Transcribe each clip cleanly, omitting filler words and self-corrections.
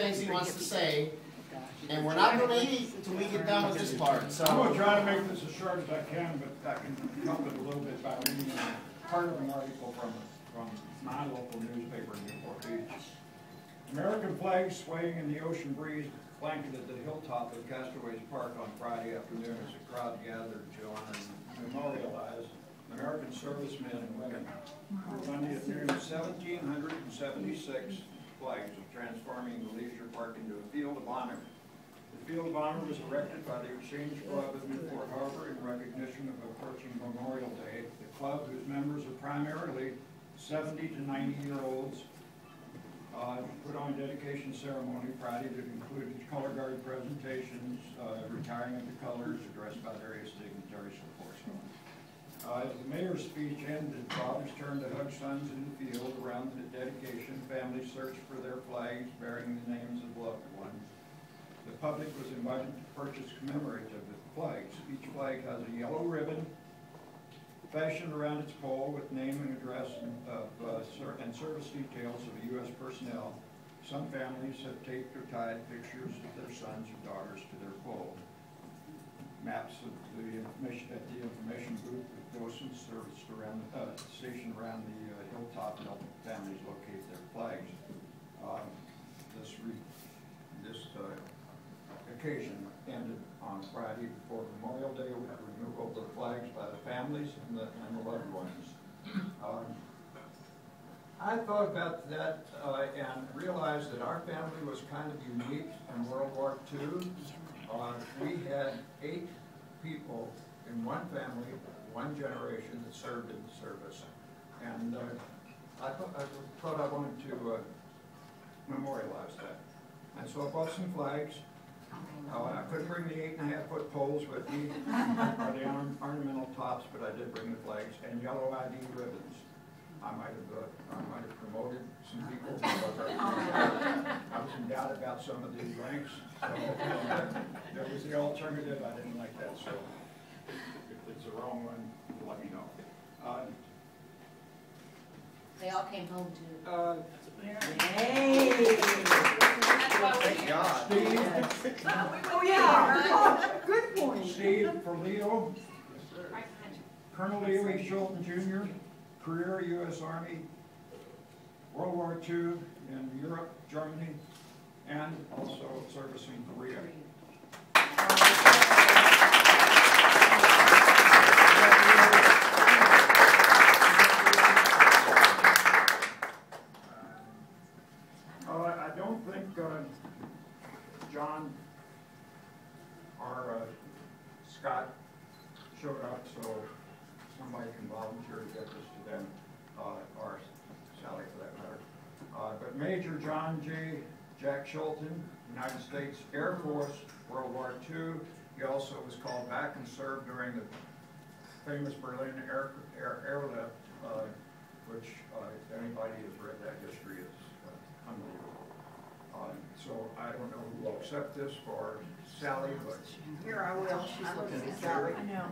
things he wants to say, and we're not going to eat until we get done with this part. So I'm going to try to make this as short as I can, but I can help it a little bit by reading part of an article from my local newspaper in Newport Beach. American flags swaying in the ocean breeze blanketed the hilltop of Castaways Park on Friday afternoon as a crowd gathered to honor and memorialize American servicemen and women. Monday at noon, 1,776 flags of transforming the leisure park into a field of honor. The field of honor was erected by the Exchange Club of Newport Harbor in recognition of approaching Memorial Day. The club, whose members are primarily 70 to 90-year-olds, put on a dedication ceremony Friday that included color guard presentations, retiring of the colors, addressed by various dignitaries of the force. As the mayor's speech ended, fathers turned to hug sons in the field around the dedication. Families searched for their flags bearing the names of loved ones. The public was invited to purchase commemorative flags. Each flag has a yellow ribbon fashioned around its pole with name and address and service details of U.S. personnel. Some families have taped or tied pictures of their sons or daughters to their pole. Maps of the information at the information booth with docents serviced around stationed around the hilltop to help families locate their flags. This occasion ended on Friday before Memorial Day with the removal of the flags by the families and the loved ones. I thought about that and realized that our family was kind of unique in World War II. We had 8 people in one family, one generation that served in the service. And I thought I wanted to memorialize that. And so I bought some flags. I couldn't bring the 8.5-foot poles with me, or the ornamental tops, but I did bring the flags and yellow ID ribbons. I might have promoted some people because I was in doubt about some of these ranks. So, there was the alternative. I didn't like that. So if it's the wrong one, let me know. They all came home too. Hey! thank God. Steve. Oh yeah. Good point. Steve for Leo. Colonel Louisville Schulten Jr., career U.S. Army, World War II in Europe, Germany, and also service in Korea. I don't think John or Scott showed up, so somebody can volunteer to get this to them, or Sally for that matter. But Major John J. Jack Schulten, United States Air Force, World War II. He also was called back and served during the famous Berlin airlift, which if anybody has read that history, is unbelievable. So I don't know who will accept this for Sally, but Here I will. She's looking at Sally. I know.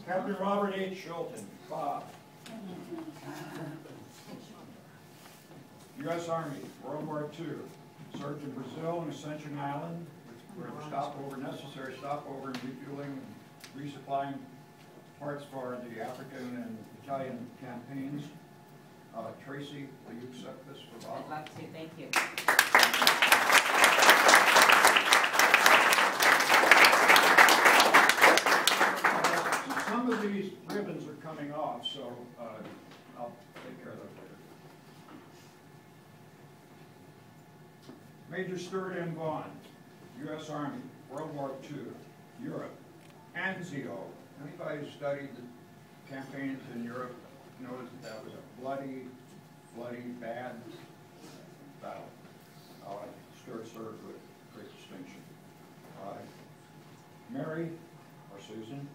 Captain Robert H. Schulten, Bob. U.S. Army, World War II. Served in Brazil and Ascension Island, where the necessary stopover and refueling and resupplying parts for the African and Italian campaigns. Tracy, will you accept this for Bob? I'd love to, thank you. Some of these ribbons are coming off, so I'll take care of those later. Major Stuart M. Vaughn, U.S. Army, World War II, Europe, Anzio. Anybody who studied the campaigns in Europe knows that was a bloody, bad battle. Stuart served with great distinction. Mary, or Susan,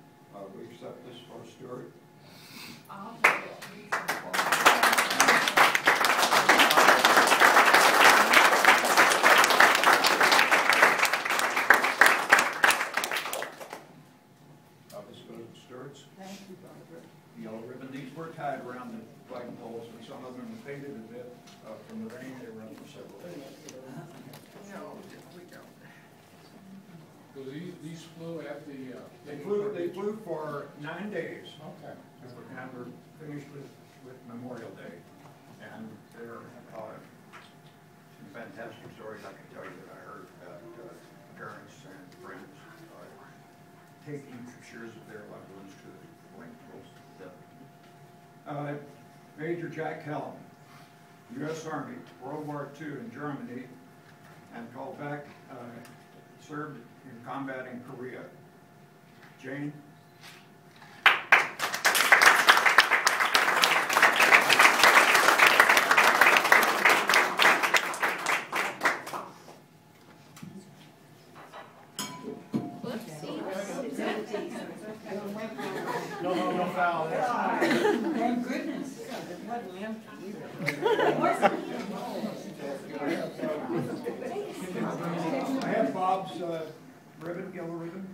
we accept this for Stuart. This goes to Stuart. shirts. Thank you, Barbara. Yellow ribbon. These were tied around the flagpoles, and some of them were faded a bit from the rain. They were up for several days. No, we don't. So these flew at the, They flew for 9 days. Okay. And we're finished with Memorial Day. And there are some fantastic stories I can tell you that I heard about parents and friends taking pictures of their loved ones to the flagpoles. Major Jack Helm, U.S. Army, World War II in Germany, and called back, served in combat in Korea. Jane? No foul. Thank goodness. It wasn't empty either. I have Bob's ribbon, yellow ribbon.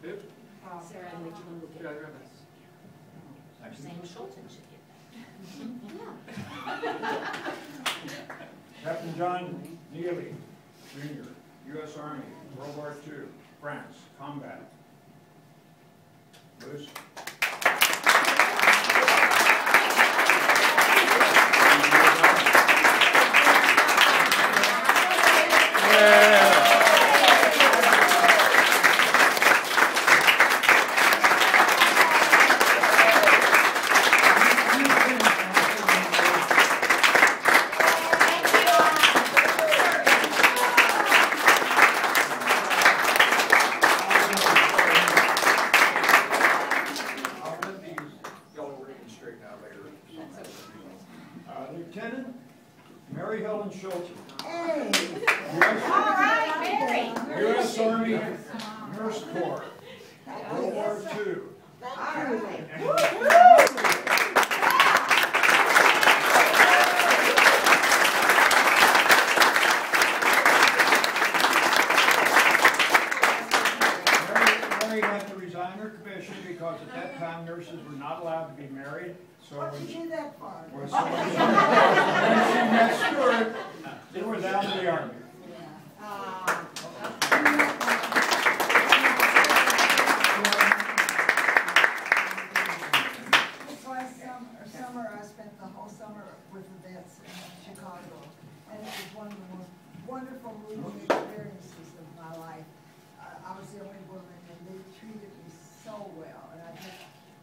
Sarah, I let you go get it. Sam Schulten should get that. Captain John Neely, Jr., U.S. Army, World War II, France, combat. Bruce. Lieutenant Mary Helen Schulten. Hey! All right, Mary. U.S. Army Nurse Corps, World War II. Mary had to resign her commission because at that time nurses were not allowed to be married. So What when you she, do that for? when she met Stuart, they were down to the Army. This last summer, I spent the whole summer with the vets in Chicago, and it was one of the most wonderful moving experiences of my life. I was the only woman, and they treated me so well, and I just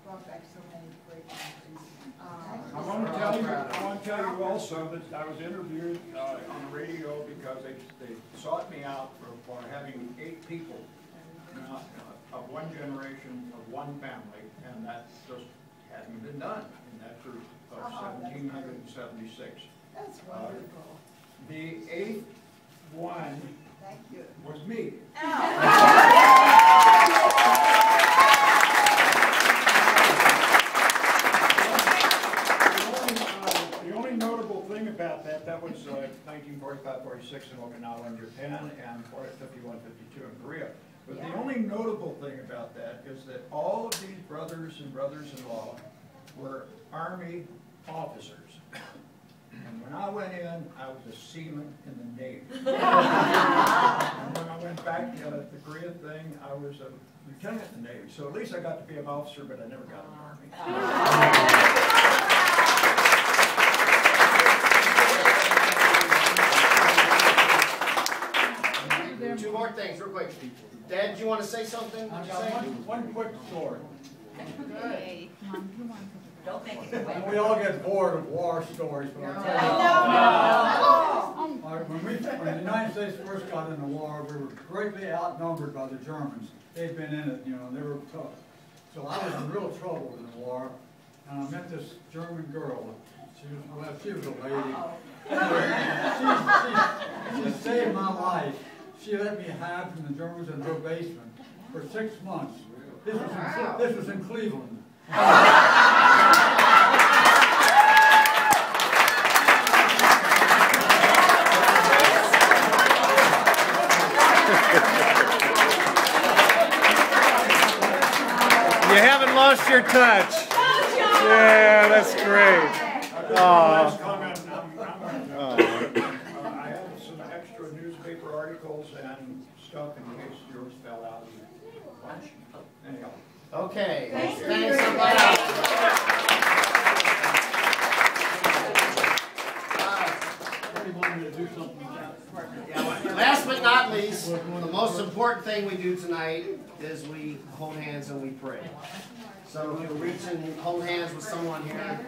brought back so many great memories. I want to tell you also that I was interviewed on the radio because they sought me out for having 8 people of one generation, of one family, and that just hadn't been done in that group of 1776. That's wonderful. The 8th one Thank you. was me. The only notable thing about that was 1945-46 in Okinawa and Japan, and 51-52 in Korea. But the only notable thing about that is that all of these brothers and brothers-in-law were Army officers. And when I went in, I was a seaman in the Navy. And when I went back to the Korea thing, I was a lieutenant in the Navy. So at least I got to be an officer, but I never got in the Army. 2 more things, real quick. Dad, do you want to say something? I've got one quick story. Don't make it quick. We all get bored of war stories, but I'll tell you. When the United States first got in the war, we were greatly outnumbered by the Germans. They'd been in it, they were tough. So I was in real trouble in the war, and I met this German girl. She was a lady. She saved my life. She let me hide from the Germans in her basement for 6 months. This was in Cleveland. You haven't haven't lost your touch. Yeah, that's great. Last comment, I have some extra newspaper articles and stuff in case yours fell out of the bunch. Anyhow. Okay, thanks somebody. Last but not least, the most important thing we do tonight is we hold hands and we pray. So if you'll reach and hold hands with someone here.